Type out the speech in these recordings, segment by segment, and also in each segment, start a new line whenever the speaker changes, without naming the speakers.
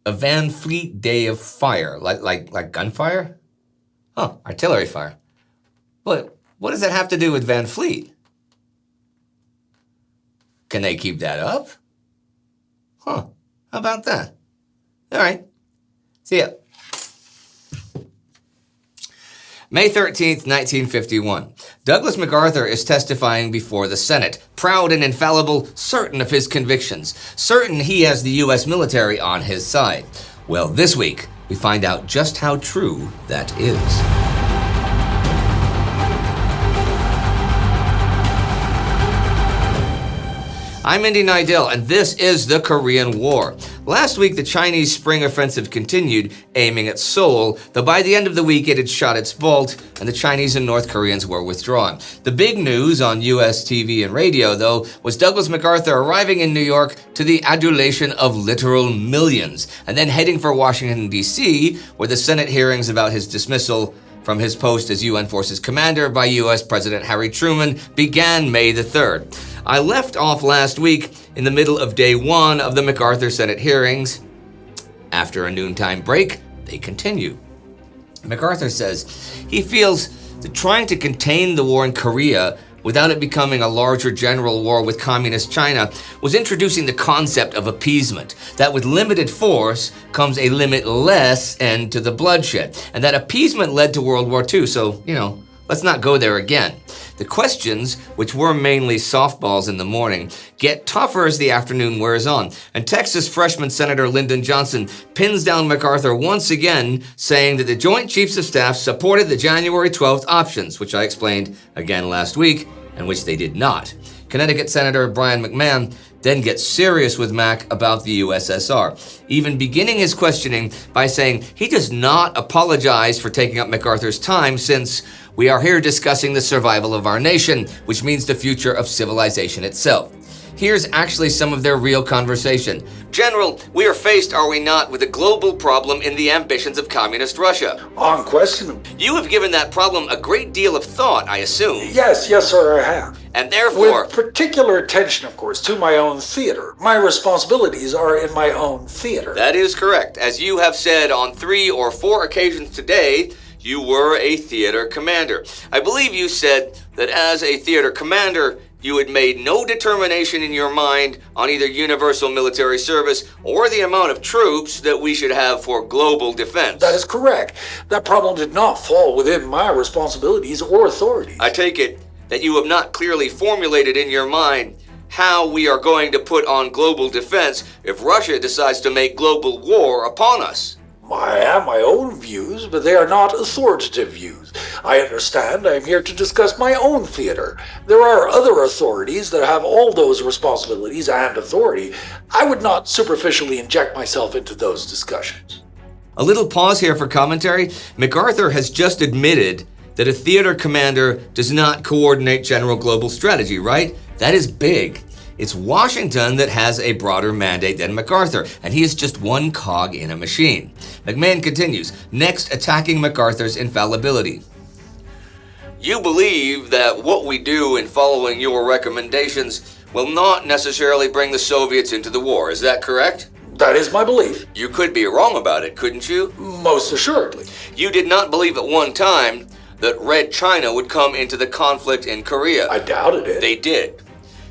A Van Fleet day of fire, like gunfire? Huh, artillery fire. But what does that have to do with Van Fleet? Can they keep that up? Huh, how about that? All right, see ya. May 13th, 1951. Douglas MacArthur is testifying before the Senate, proud and infallible, certain of his convictions, certain he has the U.S. military on his side. Well, this week, we find out just how true that is. I'm Indy Neidell, and this is the Korean War. Last week, the Chinese spring offensive continued, aiming at Seoul, though by the end of the week it had shot its bolt, and the Chinese and North Koreans were withdrawn. The big news on U.S. TV and radio, though, was Douglas MacArthur arriving in New York to the adulation of literal millions, and then heading for Washington, D.C., where the Senate hearings about his dismissal from his post as UN Forces Commander by U.S. President Harry Truman began May the 3rd. I left off last week in the middle of day one of the MacArthur Senate hearings. After a noontime break, they continue. MacArthur says he feels that trying to contain the war in Korea without it becoming a larger general war with communist China was introducing the concept of appeasement, that with limited force comes a limitless end to the bloodshed, and that appeasement led to World War II, so, let's not go there again. The questions, which were mainly softballs in the morning, get tougher as the afternoon wears on, and Texas freshman Senator Lyndon Johnson pins down MacArthur once again, saying that the Joint Chiefs of Staff supported the January 12th options, which I explained again last week, and which they did not. Connecticut Senator Brian McMahon then gets serious with Mac about the USSR, even beginning his questioning by saying he does not apologize for taking up MacArthur's time since we are here discussing the survival of our nation, which means the future of civilization itself. Here's actually some of their real conversation. General, we are faced, are we not, with a global problem in the ambitions of communist Russia?
Unquestionably.
You have given that problem a great deal of thought, I assume.
Yes, sir, I have.
And therefore...
With particular attention, of course, to my own theater. My responsibilities are in my own theater.
That is correct. As you have said on 3 or 4 occasions today, you were a theater commander. I believe you said that as a theater commander, you had made no determination in your mind on either universal military service or the amount of troops that we should have for global defense.
That is correct. That problem did not fall within my responsibilities or authorities.
I take it that you have not clearly formulated in your mind how we are going to put on global defense if Russia decides to make global war upon us.
I have my own views, but they are not authoritative views. I understand I am here to discuss my own theater. There are other authorities that have all those responsibilities and authority. I would not superficially inject myself into those discussions.
A little pause here for commentary. MacArthur has just admitted that a theater commander does not coordinate general global strategy, right? That is big. It's Washington that has a broader mandate than MacArthur, and he is just one cog in a machine. McMahon continues, next attacking MacArthur's infallibility. You believe that what we do in following your recommendations will not necessarily bring the Soviets into the war, is that correct?
That is my belief.
You could be wrong about it, couldn't you?
Most assuredly.
You did not believe at one time that Red China would come into the conflict in Korea.
I doubted it.
They did.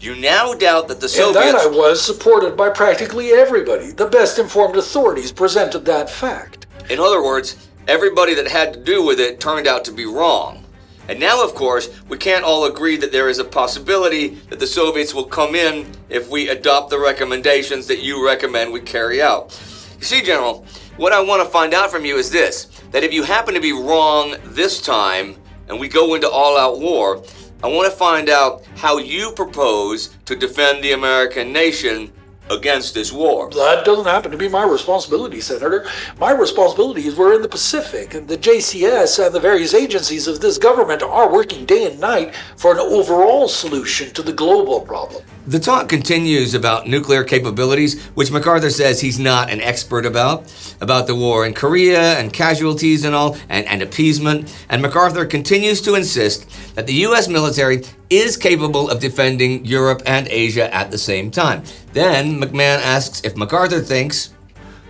You now doubt that the Soviets...
In that I was supported by practically everybody. The best informed authorities presented that fact.
In other words, everybody that had to do with it turned out to be wrong. And now, of course, we can't all agree that there is a possibility that the Soviets will come in if we adopt the recommendations that you recommend we carry out. You see, General, what I want to find out from you is this, that if you happen to be wrong this time and we go into all-out war, I want to find out how you propose to defend the American nation against this war.
That doesn't happen to be my responsibility, Senator. My responsibilities were in the Pacific, and the JCS and the various agencies of this government are working day and night for an overall solution to the global problem.
The talk continues about nuclear capabilities, which MacArthur says he's not an expert about the war in Korea and casualties and all, and appeasement. And MacArthur continues to insist that the U.S. military is capable of defending Europe and Asia at the same time. Then McMahon asks if MacArthur thinks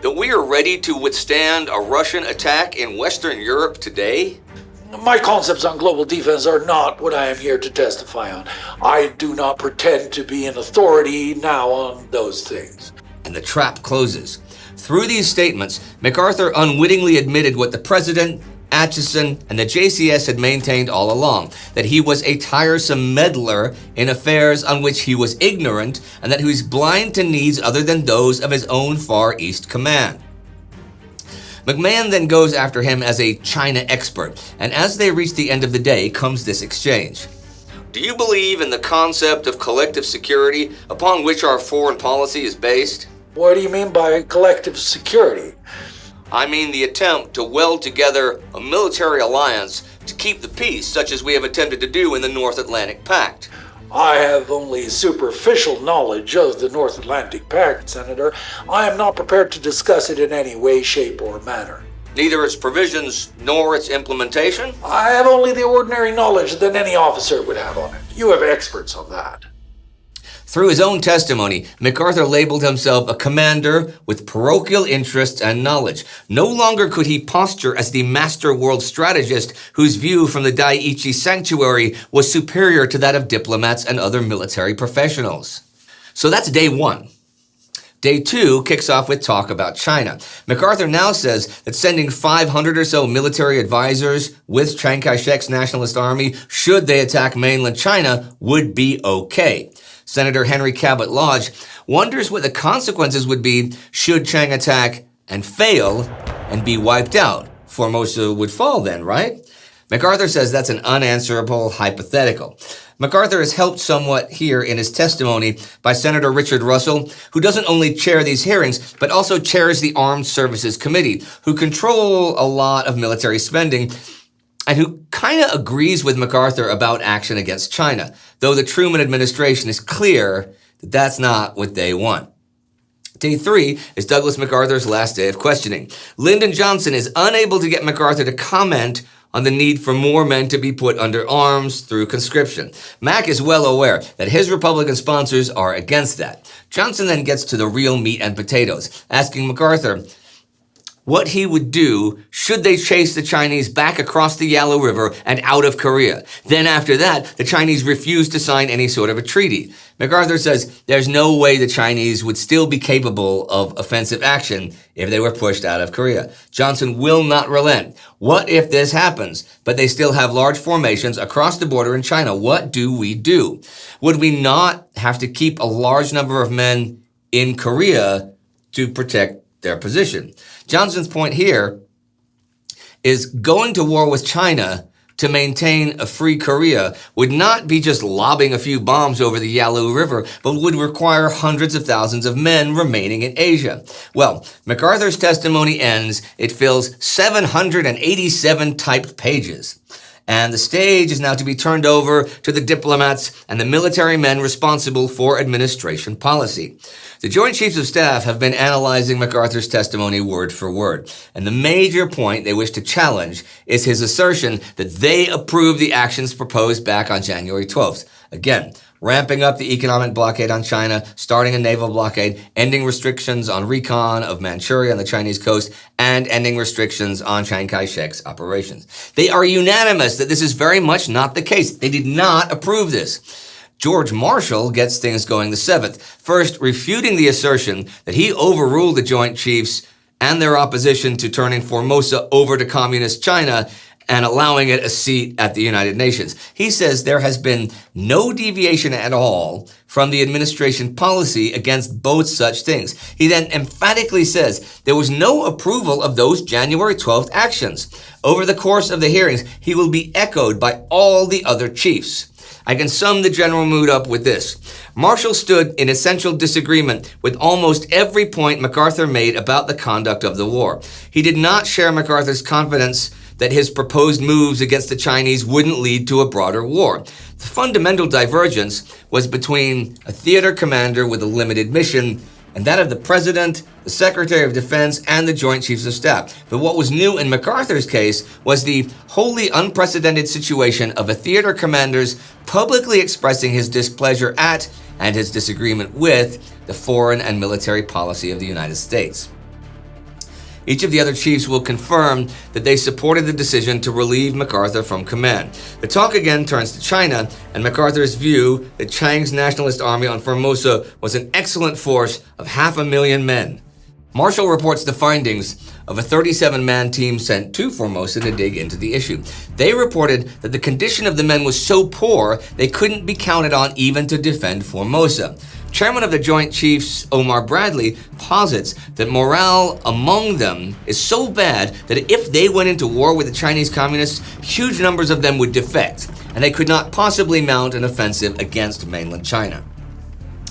that we are ready to withstand a Russian attack in Western Europe today?
My concepts on global defense are not what I am here to testify on. I do not pretend to be an authority now on those things.
And the trap closes. Through these statements, MacArthur unwittingly admitted what the President, Atchison, and the JCS had maintained all along, that he was a tiresome meddler in affairs on which he was ignorant, and that he was blind to needs other than those of his own Far East command. McMahon then goes after him as a China expert, and as they reach the end of the day comes this exchange. Do you believe in the concept of collective security upon which our foreign policy is based?
What do you mean by collective security?
I mean the attempt to weld together a military alliance to keep the peace, such as we have attempted to do in the North Atlantic Pact.
I have only superficial knowledge of the North Atlantic Pact, Senator. I am not prepared to discuss it in any way, shape, or manner.
Neither its provisions nor its implementation?
I have only the ordinary knowledge that any officer would have on it. You have experts on that.
Through his own testimony, MacArthur labeled himself a commander with parochial interests and knowledge. No longer could he posture as the master world strategist whose view from the Daiichi sanctuary was superior to that of diplomats and other military professionals. So that's day one. Day two kicks off with talk about China. MacArthur now says that sending 500 or so military advisors with Chiang Kai-shek's nationalist army, should they attack mainland China, would be okay. Senator Henry Cabot Lodge wonders what the consequences would be should Chiang attack and fail and be wiped out. Formosa would fall then, right? MacArthur says that's an unanswerable hypothetical. MacArthur is helped somewhat here in his testimony by Senator Richard Russell, who doesn't only chair these hearings, but also chairs the Armed Services Committee, who control a lot of military spending, and who kind of agrees with MacArthur about action against China, though the Truman administration is clear that that's not what they want. Day three is Douglas MacArthur's last day of questioning. Lyndon Johnson is unable to get MacArthur to comment on the need for more men to be put under arms through conscription. Mac is well aware that his Republican sponsors are against that. Johnson then gets to the real meat and potatoes, asking MacArthur what he would do should they chase the Chinese back across the Yalu River and out of Korea. Then after that, the Chinese refused to sign any sort of a treaty. MacArthur says there's no way the Chinese would still be capable of offensive action if they were pushed out of Korea. Johnson will not relent. What if this happens, but they still have large formations across the border in China? What do we do? Would we not have to keep a large number of men in Korea to protect their position? Johnson's point here is going to war with China to maintain a free Korea would not be just lobbing a few bombs over the Yalu River, but would require hundreds of thousands of men remaining in Asia. Well, MacArthur's testimony ends. It fills 787 typed pages. And the stage is now to be turned over to the diplomats and the military men responsible for administration policy. The Joint Chiefs of Staff have been analyzing MacArthur's testimony word for word, and the major point they wish to challenge is his assertion that they approved the actions proposed back on January 12th. Again, ramping up the economic blockade on China, starting a naval blockade, ending restrictions on recon of Manchuria on the Chinese coast, and ending restrictions on Chiang Kai-shek's operations. They are unanimous that this is very much not the case. They did not approve this. George Marshall gets things going the 7th, first refuting the assertion that he overruled the Joint Chiefs and their opposition to turning Formosa over to Communist China and allowing it a seat at the United Nations. He says there has been no deviation at all from the administration policy against both such things. He then emphatically says there was no approval of those January 12th actions. Over the course of the hearings, he will be echoed by all the other chiefs. I can sum the general mood up with this. Marshall stood in essential disagreement with almost every point MacArthur made about the conduct of the war. He did not share MacArthur's confidence that his proposed moves against the Chinese wouldn't lead to a broader war. The fundamental divergence was between a theater commander with a limited mission and that of the President, the Secretary of Defense, and the Joint Chiefs of Staff. But what was new in MacArthur's case was the wholly unprecedented situation of a theater commander's publicly expressing his displeasure at and his disagreement with the foreign and military policy of the United States. Each of the other chiefs will confirm that they supported the decision to relieve MacArthur from command. The talk again turns to China and MacArthur's view that Chiang's nationalist army on Formosa was an excellent force of 500,000 men. Marshall reports the findings of a 37-man team sent to Formosa to dig into the issue. They reported that the condition of the men was so poor they couldn't be counted on even to defend Formosa. Chairman of the Joint Chiefs, Omar Bradley, posits that morale among them is so bad that if they went into war with the Chinese communists, huge numbers of them would defect, and they could not possibly mount an offensive against mainland China.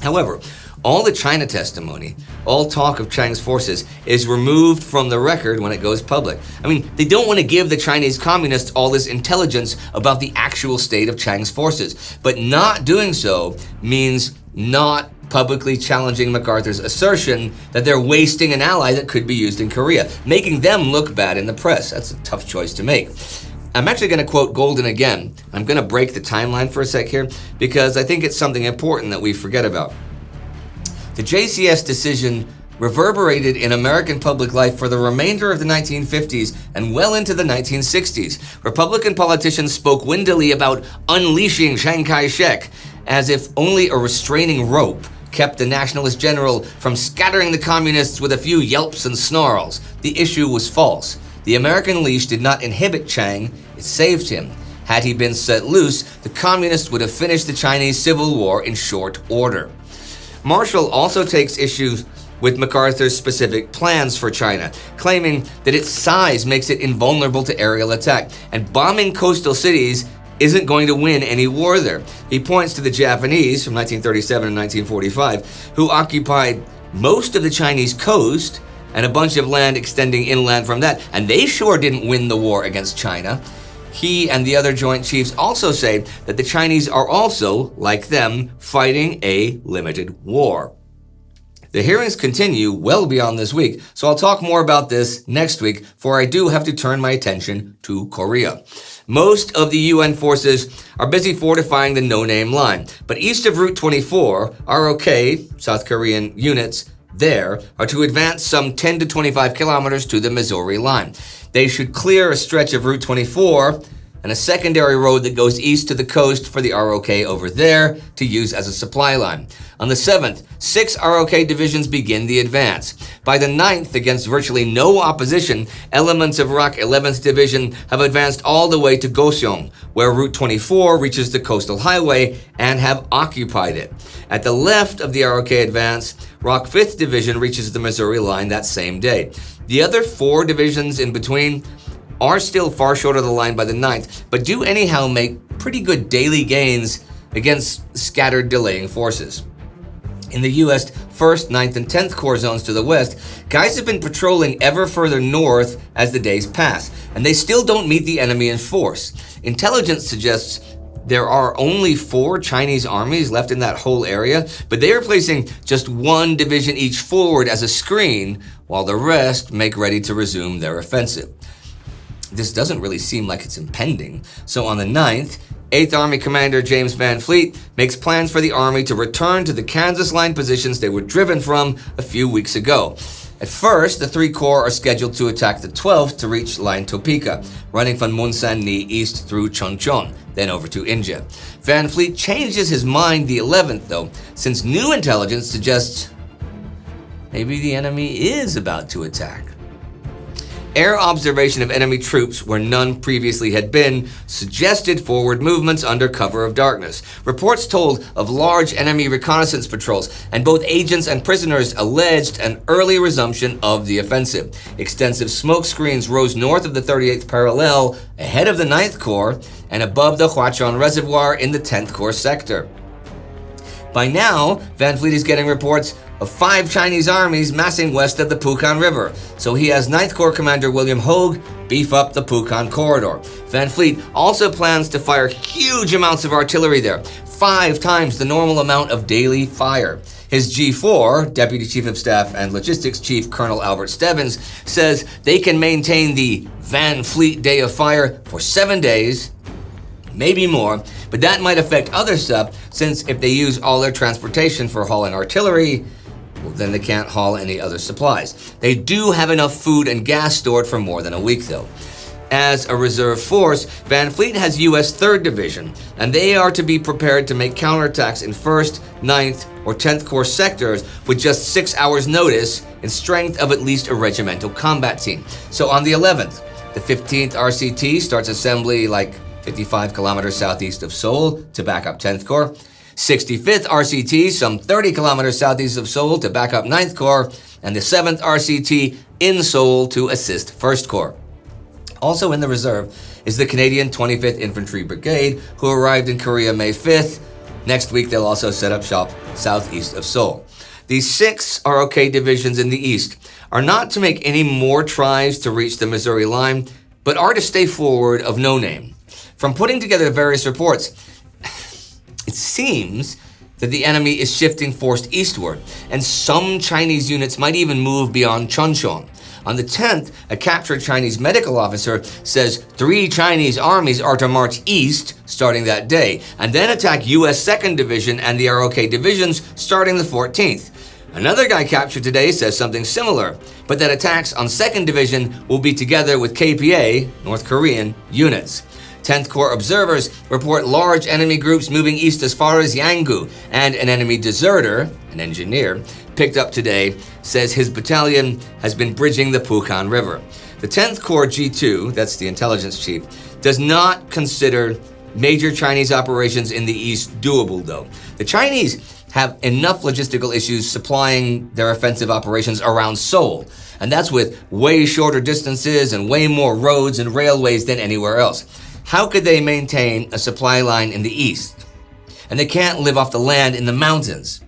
However, all the China testimony, all talk of Chiang's forces, is removed from the record when it goes public. I mean, they don't want to give the Chinese communists all this intelligence about the actual state of Chiang's forces. But not doing so means not publicly challenging MacArthur's assertion that they're wasting an ally that could be used in Korea, making them look bad in the press. That's a tough choice to make. I'm actually going to quote Golden again. I'm going to break the timeline for a sec here because I think it's something important that we forget about. The JCS decision reverberated in American public life for the remainder of the 1950s and well into the 1960s. Republican politicians spoke windily about unleashing Chiang Kai-shek, as if only a restraining rope kept the nationalist general from scattering the communists with a few yelps and snarls. The issue was false. The American leash did not inhibit Chiang, it saved him. Had he been set loose, the communists would have finished the Chinese Civil War in short order. Marshall also takes issue with MacArthur's specific plans for China, claiming that its size makes it invulnerable to aerial attack, and bombing coastal cities isn't going to win any war there. He points to the Japanese from 1937 and 1945, who occupied most of the Chinese coast and a bunch of land extending inland from that, and they sure didn't win the war against China. He and the other Joint Chiefs also say that the Chinese are also, like them, fighting a limited war. The hearings continue well beyond this week, so I'll talk more about this next week, for I do have to turn my attention to Korea. Most of the UN forces are busy fortifying the no-name line, but east of Route 24, ROK, South Korean units, there are to advance some 10 to 25 kilometers to the Missouri line. They should clear a stretch of Route 24 and a secondary road that goes east to the coast for the ROK over there to use as a supply line. On the 7th, 6 ROK divisions begin the advance. By the 9th, against virtually no opposition, elements of ROK 11th Division have advanced all the way to Goseong, where Route 24 reaches the coastal highway, and have occupied it. At the left of the ROK advance, ROK 5th Division reaches the Missouri line that same day. The other 4 divisions in between are still far short of the line by the 9th, but do anyhow make pretty good daily gains against scattered delaying forces. In the U.S. 1st, 9th, and 10th Corps zones to the west, guys have been patrolling ever further north as the days pass, and they still don't meet the enemy in force. Intelligence suggests there are only 4 Chinese armies left in that whole area, but they are placing just 1 division each forward as a screen, while the rest make ready to resume their offensive. This doesn't really seem like it's impending, so on the 9th, 8th Army Commander James Van Fleet makes plans for the Army to return to the Kansas line positions they were driven from a few weeks ago. At first, the 3 Corps are scheduled to attack the 12th to reach Line Topeka, running from Munsan-ni east through Chonchon, then over to India. Van Fleet changes his mind the 11th, though, since new intelligence suggests maybe the enemy is about to attack. Air observation of enemy troops where none previously had been suggested forward movements under cover of darkness. Reports told of large enemy reconnaissance patrols, and both agents and prisoners alleged an early resumption of the offensive. Extensive smoke screens rose north of the 38th parallel, ahead of the 9th Corps, and above the Huachon Reservoir in the 10th Corps sector. By now, Van Fleet is getting reports of 5 Chinese armies massing west of the Pukan River, so he has 9th Corps Commander William Hogue beef up the Pukan corridor. Van Fleet also plans to fire huge amounts of artillery there, 5 times the normal amount of daily fire. His G4, Deputy Chief of Staff and Logistics Chief Colonel Albert Stebbins, says they can maintain the Van Fleet Day of Fire for 7 days, maybe more, but that might affect other stuff, since if they use all their transportation for hauling artillery, Well, then they can't haul any other supplies. They do have enough food and gas stored for more than a week, though. As a reserve force, Van Fleet has U.S. 3rd Division, and they are to be prepared to make counterattacks in 1st, 9th, or 10th Corps sectors with just 6 hours' notice and strength of at least a regimental combat team. So on the 11th, the 15th RCT starts assembly like 55 kilometers southeast of Seoul to back up 10th Corps. 65th RCT some 30 kilometers southeast of Seoul to back up 9th Corps, and the 7th RCT in Seoul to assist 1st Corps. Also in the reserve is the Canadian 25th Infantry Brigade, who arrived in Korea May 5th. Next week, they'll also set up shop southeast of Seoul. These 6 ROK divisions in the east are not to make any more tries to reach the Missouri line, but are to stay forward of no name. From putting together various reports, it seems that the enemy is shifting force eastward, and some Chinese units might even move beyond Chuncheon. On the 10th, a captured Chinese medical officer says 3 Chinese armies are to march east starting that day, and then attack U.S. 2nd Division and the ROK divisions starting the 14th. Another guy captured today says something similar, but that attacks on 2nd Division will be together with KPA, North Korean, units. 10th Corps observers report large enemy groups moving east as far as Yanggu, and an enemy deserter, an engineer, picked up today, says his battalion has been bridging the Pukan River. The 10th Corps G2, that's the intelligence chief, does not consider major Chinese operations in the east doable, though. The Chinese have enough logistical issues supplying their offensive operations around Seoul, and that's with way shorter distances and way more roads and railways than anywhere else. How could they maintain a supply line in the east? And they can't live off the land in the mountains.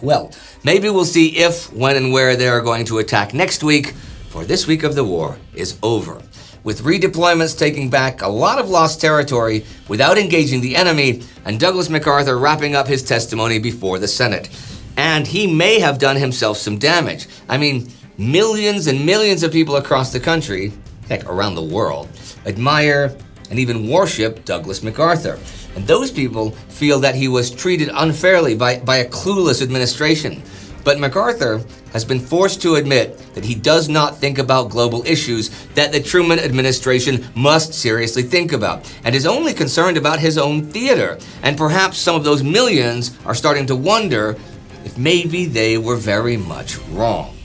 Well, maybe we'll see if, when, and where they are going to attack next week, for this week of the war is over. With redeployments taking back a lot of lost territory without engaging the enemy, and Douglas MacArthur wrapping up his testimony before the Senate. And he may have done himself some damage. I mean, millions and millions of people across the country, heck, around the world, admire and even worship Douglas MacArthur. And those people feel that he was treated unfairly by a clueless administration. But MacArthur has been forced to admit that he does not think about global issues that the Truman administration must seriously think about, and is only concerned about his own theater. And perhaps some of those millions are starting to wonder if maybe they were very much wrong.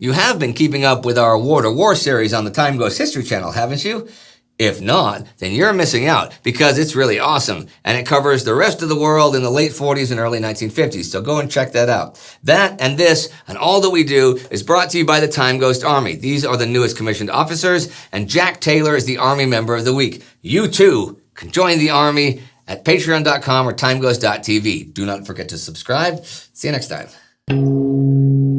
You have been keeping up with our War to War series on the Time Goes History channel, haven't you? If not, then you're missing out, because it's really awesome, and it covers the rest of the world in the late 40s and early 1950s, so go and check that out. That and this, and all that we do, is brought to you by the Time Ghost Army. These are the newest commissioned officers, and Jack Taylor is the Army Member of the Week. You too can join the Army at patreon.com or timeghost.tv. Do not forget to subscribe. See you next time.